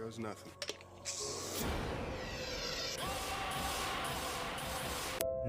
was nothing.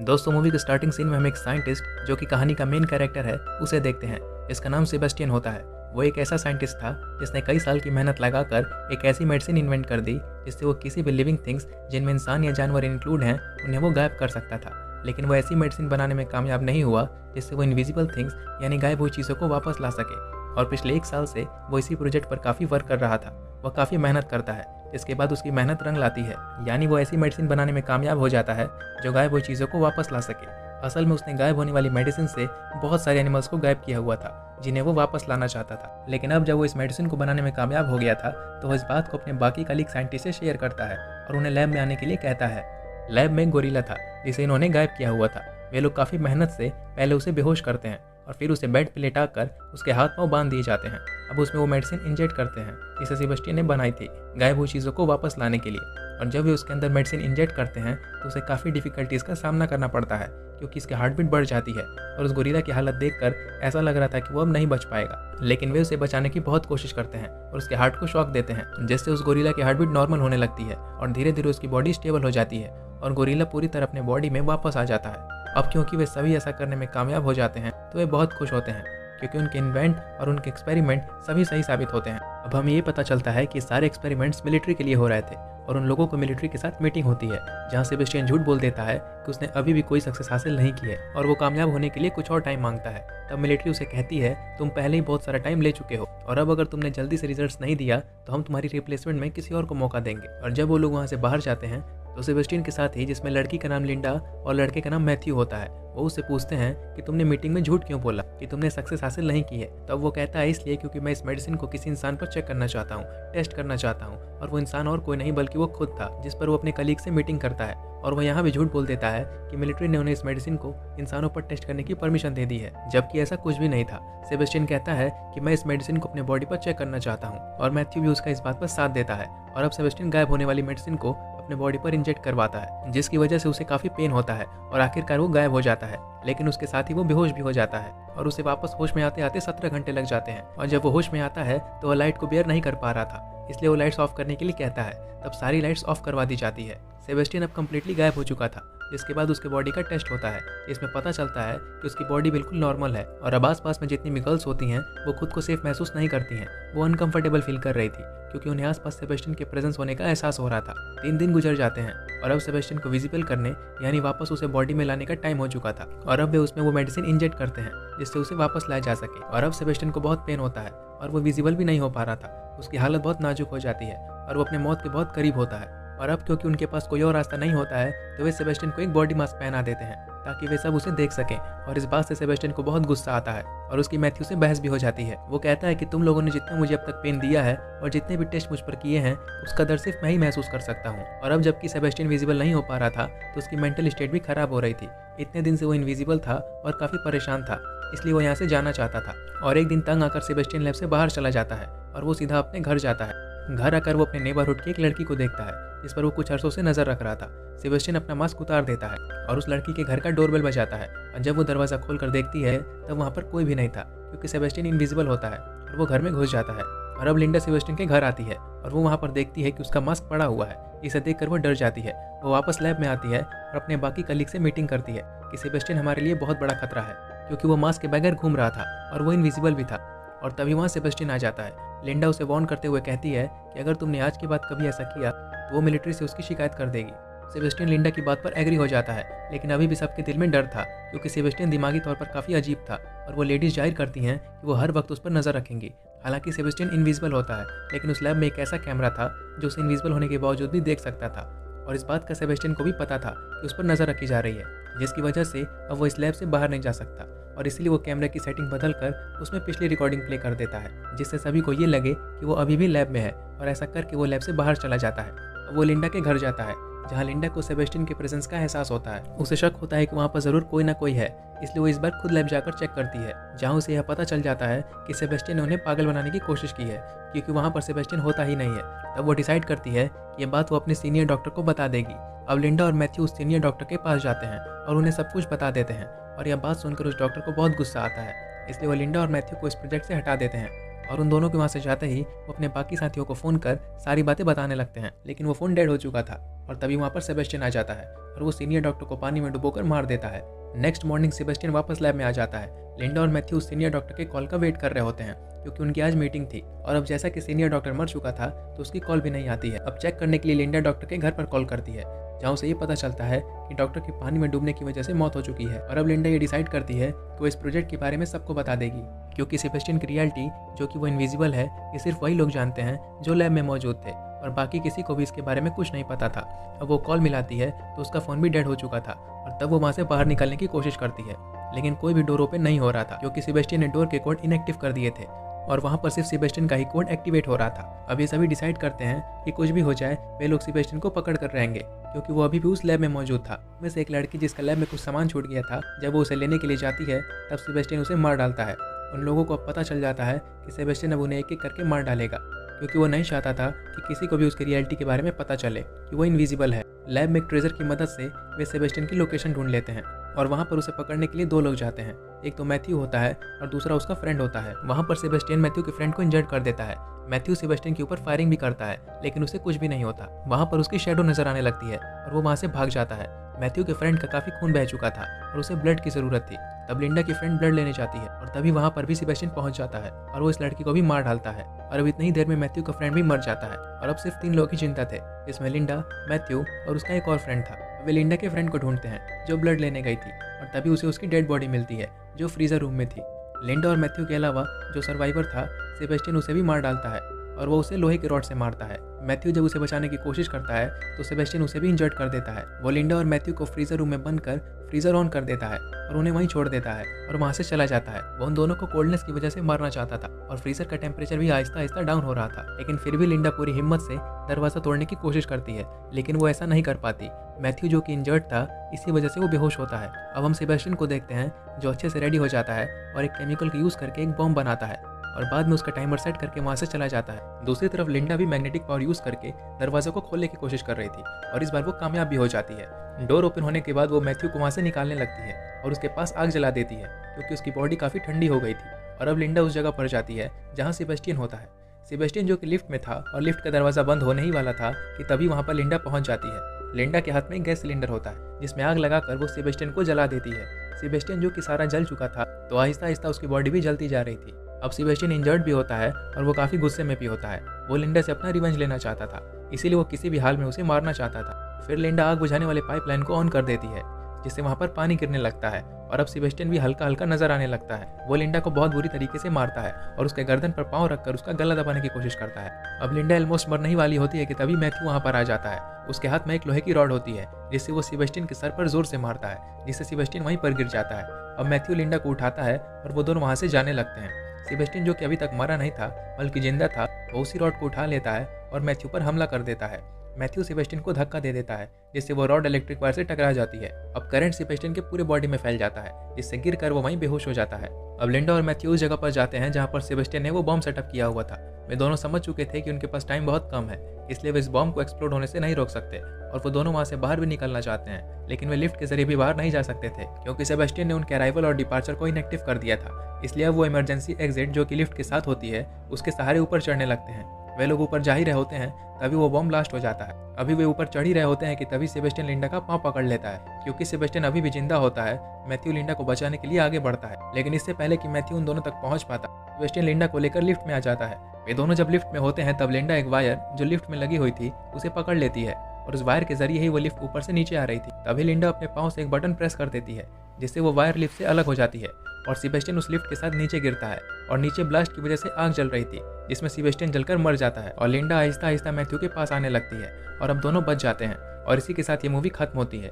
दोस्तों, movie के starting scene में हम एक साइंटिस्ट जो कि कहानी का मेन कैरेक्टर है उसे देखते हैं। इसका नाम सेबेस्टियन होता है। वो एक ऐसा साइंटिस्ट था जिसने कई साल की मेहनत लगाकर एक ऐसी मेडिसिन इन्वेंट कर दी जिससे वो किसी भी लिविंग थिंग्स जिनमें इंसान या जानवर इंक्लूड हैं उन्हें वो गायब कर सकता था। लेकिन वो ऐसी मेडिसिन बनाने में कामयाब नहीं हुआ जिससे वो इनविजिबल थिंग्स यानी गायब हुई चीज़ों को वापस ला सके। और पिछले 1 साल से वो इसी प्रोजेक्ट पर काफ़ी वर्क कर रहा था। वह काफ़ी मेहनत करता है, इसके बाद उसकी मेहनत रंग लाती है, यानी वो ऐसी मेडिसिन बनाने में कामयाब हो जाता है जो गायब हुई चीज़ों को वापस ला सके। असल में उसने गायब होने वाली मेडिसिन से बहुत सारे एनिमल्स को गायब किया हुआ था जिन्हें वो वापस लाना चाहता था। लेकिन अब जब वो इस मेडिसिन को बनाने में कामयाब हो गया था तो वो इस बात को अपने बाकी कलीग साइंटिस्ट से शेयर करता है और उन्हें लैब में आने के लिए कहता है। लैब में एक गोरिल्ला था जिसे इन्होंने गायब किया हुआ था। वे लोग काफ़ी मेहनत से पहले उसे बेहोश करते हैं और फिर उसे बेड पर लेटाकर उसके हाथ पांव बांध दिए जाते हैं। अब उसमें वो मेडिसिन इंजेक्ट करते हैं जिसे सेबेस्टियन ने बनाई थी गायब हुई चीज़ों को वापस लाने के लिए। और जब वे उसके अंदर मेडिसिन इंजेक्ट करते हैं तो उसे काफ़ी डिफिकल्टीज़ का सामना करना पड़ता है क्योंकि इसकी हार्ट बीट बढ़ जाती है और उस गोरिल्ला की हालत देखकर ऐसा लग रहा था कि वो अब नहीं बच पाएगा। लेकिन वे उसे बचाने की बहुत कोशिश करते हैं और उसके हार्ट को शॉक देते हैं जिससे उस गोरिल्ला की हार्ट बीट नॉर्मल होने लगती है और धीरे धीरे उसकी बॉडी स्टेबल हो जाती है और गोरिल्ला पूरी तरह अपने बॉडी में वापस आ जाता है। अब क्योंकि वे सभी ऐसा करने में कामयाब हो जाते हैं तो वे बहुत खुश होते हैं क्योंकि उनके इन्वेंट और उनके एक्सपेरिमेंट सभी सही साबित होते हैं। अब हमें ये पता चलता है कि सारे एक्सपेरिमेंट्स मिलिट्री के लिए हो रहे थे और उन लोगों को मिलिट्री के साथ मीटिंग होती है जहाँ सेबेस्टियन झूठ बोल देता है कि उसने अभी भी कोई सक्सेस हासिल नहीं की है और वो कामयाब होने के लिए कुछ और टाइम मांगता है। तब मिलिट्री उसे कहती है तुम पहले ही बहुत सारा टाइम ले चुके हो और अब अगर तुमने जल्दी से रिजल्ट्स नहीं दिया तो हम तुम्हारी रिप्लेसमेंट में किसी और को मौका देंगे। और जब वो लोग वहाँ से बाहर जाते हैं तो सेबेस्टियन के साथ ही, जिसमें लड़की का नाम लिंडा और लड़के का नाम मैथ्यू होता है, वो उससे पूछते हैं कि तुमने मीटिंग में झूठ क्यों बोला कि तुमने सक्सेस हासिल नहीं की है। तब वो कहता है इसलिए क्योंकि मैं इस मेडिसिन को किसी इंसान पर चेक करना चाहता हूँ, टेस्ट करना चाहता हूँ। और वो इंसान और कोई नहीं बल्कि वो खुद था जिस पर वो अपने कलीग से मीटिंग करता है। और वो यहाँ भी झूठ बोल देता है कि मिलिट्री ने उन्हें इस मेडिसिन को इंसानों पर टेस्ट करने की परमिशन दे दी है, जबकि ऐसा कुछ भी नहीं था। सेबेस्टियन कहता है कि मैं इस मेडिसिन को अपने बॉडी पर चेक करना चाहता हूँ और मैथ्यू भी उसका इस बात पर साथ देता है। और अब सेबेस्टियन गायब होने वाली मेडिसिन को अपने बॉडी पर इंजेक्ट करवाता है जिसकी वजह से उसे काफ़ी पेन होता है और आखिरकार वो गायब हो जाता है। लेकिन उसके साथ ही वो बेहोश भी हो जाता है और उसे वापस होश में आते आते 17 घंटे लग जाते हैं। और जब वो होश में आता है तो वो लाइट को बेयर नहीं कर पा रहा था, इसलिए वो लाइट्स ऑफ करने के लिए कहता है। तब सारी लाइट्स ऑफ करवा दी जाती है। सेबेस्टियन अब कम्प्लीटली गायब हो चुका था, जिसके बाद उसके बॉडी का टेस्ट होता है। इसमें पता चलता है कि उसकी बॉडी बिल्कुल नॉर्मल है और अब आसपास में जितनी भी गर्ल्स होती हैं वो खुद को सेफ महसूस नहीं करती हैं। वो अनकंफर्टेबल फील कर रही थी क्योंकि उन्हें आसपास सेबेस्टियन के प्रेजेंस होने का एहसास हो रहा था। 3 दिन गुजर जाते हैं और अब सेबेस्टियन को विजिबल करने यानी वापस उसे बॉडी में लाने का टाइम हो चुका था और अब वे उसमें वो मेडिसिन इंजेक्ट करते हैं जिससे उसे वापस लाया जा सके। और अब सेबेस्टियन को बहुत पेन होता है और वो विजिबल भी नहीं हो पा रहा था। उसकी हालत बहुत नाजुक हो जाती है और वो अपने मौत के बहुत करीब होता है। और अब क्योंकि उनके पास कोई और रास्ता नहीं होता है तो वे सेबेस्टियन को एक बॉडी मास्क पहना देते हैं ताकि वे सब उसे देख सकें। और इस बात से सेबेस्टियन को बहुत गुस्सा आता है और उसकी मैथ्यू से बहस भी हो जाती है। वो कहता है कि तुम लोगों ने जितना मुझे अब तक पेन दिया है और जितने भी टेस्ट मुझ पर किए हैं उसका दर्द सिर्फ मैं ही महसूस कर सकता हूँ। और अब जबकि सेबेस्टियन विजिबल नहीं हो पा रहा था तो उसकी मेंटल स्टेट भी खराब हो रही थी। इतने दिन से वो इनविजिबल था और काफ़ी परेशान था, इसलिए वो यहाँ से जाना चाहता था। और एक दिन तंग आकर सेबेस्टियन लैब से बाहर चला जाता है और वो सीधा अपने घर जाता है। घर आकर वो अपने नेबरहुड की एक लड़की को देखता है जिस पर वो कुछ अरसों से नजर रख रहा था। सेबेस्टियन अपना मास्क उतार देता है और उस लड़की के घर का डोरबेल बजाता है और जब वो दरवाज़ा खोल कर देखती है तब वहाँ पर कोई भी नहीं था क्योंकि सेबेस्टियन इनविजिबल होता है और वो घर में घुस जाता है। और अब लिंडा सेबेस्टियन के घर आती है और वो वहाँ पर देखती है कि उसका मास्क पड़ा हुआ है। इसे देखकर वो डर जाती है। वो वापस लैब में आती है और अपने बाकी कलीग से मीटिंग करती है कि सेबेस्टियन हमारे लिए बहुत बड़ा खतरा है क्योंकि वो मास्क के बगैर घूम रहा था और वो इनविजिबल भी था। और तभी वहाँ सेबेस्टियन आ जाता है। लिंडा उसे वार्न करते हुए कहती है कि अगर तुमने आज के बाद कभी ऐसा किया तो वो मिलिट्री से उसकी शिकायत कर देगी। सेबेस्टियन लिंडा की बात पर एग्री हो जाता है, लेकिन अभी भी सबके दिल में डर था क्योंकि सेबेस्टियन दिमागी तौर पर काफ़ी अजीब था और वो लेडीज जाहिर करती हैं कि वो हर वक्त उस पर नज़र रखेंगी। हालांकि सेबेस्टियन इनविजिबल होता है लेकिन उस लैब में एक ऐसा कैमरा था जो उसे इनविजिबल होने के बावजूद भी देख सकता था और इस बात का सेबेस्टियन को भी पता था कि उस पर नज़र रखी जा रही है, जिसकी वजह से अब वो इस लैब से बाहर नहीं जा सकता। और इसलिए वो कैमरे की सेटिंग बदलकर उसमें पिछली रिकॉर्डिंग प्ले कर देता है जिससे सभी को ये लगे कि वो अभी भी लैब में है और ऐसा करके वो लैब से बाहर चला जाता है। अब वो लिंडा के घर जाता है जहाँ लिंडा को सेबेस्टियन के प्रेजेंस का एहसास होता है। उसे शक होता है कि वहाँ पर ज़रूर कोई ना कोई है, इसलिए वो इस बार खुद लैब जाकर चेक करती है जहाँ उसे यह पता चल जाता है कि सेबेस्टियन ने उन्हें पागल बनाने की कोशिश की है क्योंकि वहाँ पर सेबेस्टियन होता ही नहीं है। तब वो डिसाइड करती है कि यह बात वो अपने सीनियर डॉक्टर को बता देगी। अब लिंडा और मैथ्यू उस सीनियर डॉक्टर के पास जाते हैं और उन्हें सब कुछ बता देते हैं और यह बात सुनकर उस डॉक्टर को बहुत गुस्सा आता है, इसलिए वो लिंडा और मैथ्यू को इस प्रोजेक्ट से हटा देते हैं। और उन दोनों के वहाँ से जाते ही वो अपने बाकी साथियों को फ़ोन कर सारी बातें बताने लगते हैं, लेकिन वो फ़ोन डेड हो चुका था। और तभी वहाँ पर सेबेस्टियन आ जाता है और वो सीनियर डॉक्टर को पानी में डुबोकर मार देता है। नेक्स्ट मॉर्निंग सेबेस्टियन वापस लैब में आ जाता है। लिंडा और मैथ्यू उस सीनियर डॉक्टर के कॉल का वेट कर रहे होते हैं, क्योंकि उनकी आज मीटिंग थी। और अब जैसा कि सीनियर डॉक्टर मर चुका था तो उसकी कॉल भी नहीं आती है। अब चेक करने के लिए लिंडा डॉक्टर के घर पर कॉल करती है, जहाँ उसे ये पता चलता है कि डॉक्टर की पानी में डूबने की वजह से मौत हो चुकी है। और अब लिंडा ये डिसाइड करती है कि वो इस प्रोजेक्ट के बारे में सबको बता देगी, क्योंकि सेबेस्टियन की रियलिटी जो कि वो इनविजिबल है ये सिर्फ वही लोग जानते हैं जो लैब में मौजूद थे, और बाकी किसी को भी इसके बारे में कुछ नहीं पता था। अब वो कॉल मिलाती है तो उसका फ़ोन भी डेड हो चुका था, और तब वो वहाँ से बाहर निकलने की कोशिश करती है, लेकिन कोई भी डोर ओपन नहीं हो रहा था, क्योंकि सेबेस्टियन ने डोर के कोड इनएक्टिव कर दिए थे और वहाँ पर सिर्फ सेबेस्टियन का ही कोड एक्टिवेट हो रहा था। अब ये सभी डिसाइड करते हैं कि कुछ भी हो जाए वे लोग सेबेस्टियन को पकड़ कर रहेंगे, क्योंकि वो अभी भी उस लैब में मौजूद था। में से एक लड़की जिसका लैब में कुछ सामान छूट गया था, जब वो उसे लेने के लिए जाती है तब सेबेस्टियन उसे मार डालता है। उन लोगों को अब पता चल जाता है कि सेबेस्टियन अब उन्हें एक एक करके मार डालेगा, क्योंकि वो नहीं चाहता था कि किसी को भी उसकी रियलिटी के बारे में पता चले कि वो इनविजिबल है। लैब में एक ट्रेजर की मदद से वे सेबेस्टियन की लोकेशन ढूंढ लेते हैं और वहाँ पर उसे पकड़ने के लिए दो लोग जाते हैं। एक तो मैथ्यू होता है और दूसरा उसका फ्रेंड होता है। वहाँ पर सेबेस्टियन मैथ्यू के फ्रेंड को इंजर्ड कर देता है। मैथ्यू सेबेस्टियन के ऊपर फायरिंग भी करता है, लेकिन उसे कुछ भी नहीं होता। वहाँ पर उसकी शैडो नजर आने लगती है और वो वहाँ से भाग जाता है। मैथ्यू के फ्रेंड का काफ़ी खून बह चुका था और उसे ब्लड की ज़रूरत थी। तब लिंडा की फ्रेंड ब्लड लेने जाती है और तभी वहाँ पर भी सेबेस्टियन पहुँच जाता है और वो इस लड़की को भी मार डालता है। और अब इतनी ही देर में मैथ्यू का फ्रेंड भी मर जाता है और अब सिर्फ 3 लोग ही जिंदा थे, जिसमें लिंडा, मैथ्यू और उसका एक और फ्रेंड था। वे लिंडा के फ्रेंड को ढूंढते हैं जो ब्लड लेने गई थी, और तभी उसे उसकी डेड बॉडी मिलती है जो फ्रीजर रूम में थी। लिंडा और मैथ्यू के अलावा जो सर्वाइवर था सेबेस्टियन उसे भी मार डालता है और वो उसे लोहे के रॉड से मारता है। मैथ्यू जब उसे बचाने की कोशिश करता है तो सेबेस्टियन उसे भी इंजर्ड कर देता है। वो लिंडा और मैथ्यू को फ्रीजर रूम में बंद कर फ्रीजर ऑन कर देता है और उन्हें वहीं छोड़ देता है और वहाँ से चला जाता है। वो उन दोनों को कोल्डनेस की वजह से मारना चाहता था और फ्रीजर का टेम्परेचर भी आहिस्ता आहिस्ता डाउन हो रहा था, लेकिन फिर भी लिंडा पूरी हिम्मत से दरवाज़ा तोड़ने की कोशिश करती है, लेकिन वो ऐसा नहीं कर पाती। मैथ्यू जो कि इंजर्ड था, इसी वजह से वो बेहोश होता है। अब हम सेबेस्टियन को देखते हैं जो अच्छे से रेडी हो जाता है और एक केमिकल का यूज़ करके एक बॉम्ब बनाता है और बाद में उसका टाइमर सेट करके वहाँ से चला जाता है। दूसरी तरफ लिंडा भी मैग्नेटिक पावर यूज़ करके दरवाजे को खोलने की कोशिश कर रही थी और इस बार वो कामयाब भी हो जाती है। डोर ओपन होने के बाद वो मैथ्यू को वहाँ से निकालने लगती है और उसके पास आग जला देती है, क्योंकि उसकी बॉडी काफ़ी ठंडी हो गई थी। और अब लिंडा उस जगह पर जाती है जहाँ सेबेस्टियन होता है। सेबेस्टियन जो कि लिफ्ट में था और लिफ्ट का दरवाज़ा बंद होने ही वाला था कि तभी वहाँ पर लिंडा पहुँच जाती है। लिंडा के हाथ में एक गैस सिलेंडर होता है जिसमें आग लगाकर वो सेबेस्टियन को जला देती है। सेबेस्टियन जो कि सारा जल चुका था तो आहिस्ता आहिस्ता उसकी बॉडी भी जलती जा रही थी। अब सेबेस्टियन इंजर्ड भी होता है और वो काफ़ी गुस्से में भी होता है। वो लिंडा से अपना रिवेंज लेना चाहता था, इसीलिए वो किसी भी हाल में उसे मारना चाहता था। फिर लिंडा आग बुझाने वाले पाइपलाइन को ऑन कर देती है, जिससे वहाँ पर पानी गिरने लगता है और अब सेबेस्टियन भी हल्का हल्का नजर आने लगता है। वो लिंडा को बहुत बुरी तरीके से मारता है और उसके गर्दन पर पाँव रखकर उसका गला दबाने की कोशिश करता है। अब लिंडा ऑलमोस्ट मरने ही वाली होती है कि तभी मैथ्यू वहाँ पर आ जाता है। उसके हाथ में एक लोहे की रॉड होती है जिससे वो सेबेस्टियन के सर पर जोर से मारता है, जिससे सेबेस्टियन वहीं पर गिर जाता है। अब मैथ्यू लिंडा को उठाता है और वो दोनों वहाँ से जाने लगते हैं। सेबेस्टियन जो कि अभी तक मरा नहीं था बल्कि जिंदा था, वो उसी रॉड को उठा लेता है और मैथ्यू पर हमला कर देता है। मैथ्यू सेबेस्टियन को धक्का दे देता है, जिससे वो रॉड इलेक्ट्रिक वायर से टकरा जाती है। अब करंट सेबेस्टियन के पूरे बॉडी में फैल जाता है, जिससे गिरकर वो वहीं बेहोश हो जाता है। अब लिंडा और मैथ्यू उस जगह पर जाते हैं जहाँ पर सेबेस्टियन ने वो बॉम्ब सेटअप किया हुआ था। वे दोनों समझ चुके थे कि उनके पास टाइम बहुत कम है, इसलिए वे इस बॉम्ब को एक्सप्लोड होने से नहीं रोक सकते और वो दोनों वहाँ से बाहर भी निकलना चाहते हैं, लेकिन वे लिफ्ट के जरिए भी बाहर नहीं जा सकते थे, क्योंकि सेबेस्टियन ने उनके अराइवल और डिपार्चर को इनएक्टिव कर दिया था। इसलिए अब वो इमरजेंसी एग्जिट जो कि लिफ्ट के साथ होती है उसके सहारे ऊपर चढ़ने लगते हैं। वे लोग ऊपर जा ही रहे होते हैं तभी वो बॉम्ब ब्लास्ट हो जाता है। अभी वे ऊपर चढ़ ही रहे होते हैं कि तभी सेबेस्टियन लिंडा का पाँव पकड़ लेता है। क्योंकि सेबेस्टियन अभी भी जिंदा होता है, मैथ्यू लिंडा को बचाने के लिए आगे बढ़ता है, लेकिन इससे पहले कि मैथ्यू उन दोनों तक पहुंच पाता, सेबेस्टियन लिंडा को लेकर लिफ्ट में आ जाता है। वे दोनों जब लिफ्ट में होते हैं तब लिंडा एक वायर जो लिफ्ट में लगी हुई थी उसे पकड़ लेती है और उस वायर के जरिए ही वो लिफ्ट ऊपर से नीचे आ रही थी। तभी लिंडा अपने पाँव से एक बटन प्रेस कर देती है, जिससे वो वायर लिफ्ट से अलग हो जाती है और सेबेस्टियन उस लिफ्ट के साथ नीचे गिरता है और नीचे ब्लास्ट की वजह से आग जल रही थी, जिसमें सेबेस्टियन जलकर मर जाता है और लिंडा आहिस्ता आहिस्ता मैथ्यू के पास आने लगती है और अब दोनों बच जाते हैं और इसी के साथ ये मूवी खत्म होती है।